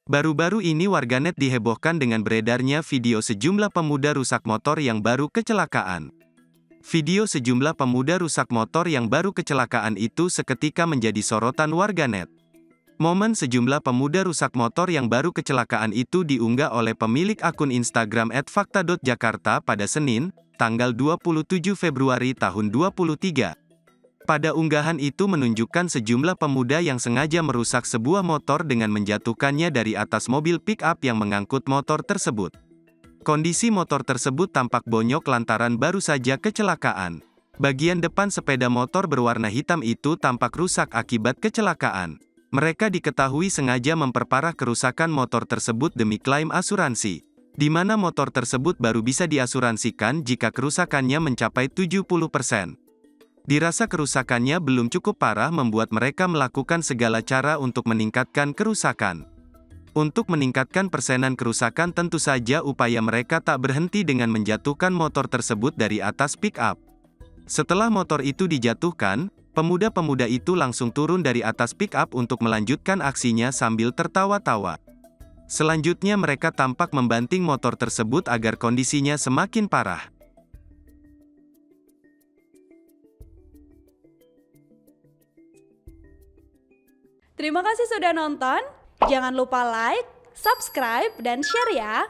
Baru-baru ini warganet dihebohkan dengan beredarnya video sejumlah pemuda rusak motor yang baru kecelakaan. Video sejumlah pemuda rusak motor yang baru kecelakaan itu seketika menjadi sorotan warganet. Momen sejumlah pemuda rusak motor yang baru kecelakaan itu diunggah oleh pemilik akun Instagram @fakta.jakarta pada Senin, tanggal 27 Februari tahun 2023. Pada unggahan itu menunjukkan sejumlah pemuda yang sengaja merusak sebuah motor dengan menjatuhkannya dari atas mobil pick-up yang mengangkut motor tersebut. Kondisi motor tersebut tampak bonyok lantaran baru saja kecelakaan. Bagian depan sepeda motor berwarna hitam itu tampak rusak akibat kecelakaan. Mereka diketahui sengaja memperparah kerusakan motor tersebut demi klaim asuransi, di mana motor tersebut baru bisa diasuransikan jika kerusakannya mencapai 70%. Dirasa kerusakannya belum cukup parah membuat mereka melakukan segala cara untuk meningkatkan kerusakan. Untuk meningkatkan persenan kerusakan tentu saja upaya mereka tak berhenti dengan menjatuhkan motor tersebut dari atas pick-up. Setelah motor itu dijatuhkan, pemuda-pemuda itu langsung turun dari atas pick-up untuk melanjutkan aksinya sambil tertawa-tawa. Selanjutnya mereka tampak membanting motor tersebut agar kondisinya semakin parah. Terima kasih sudah nonton. Jangan lupa like, subscribe, dan share ya.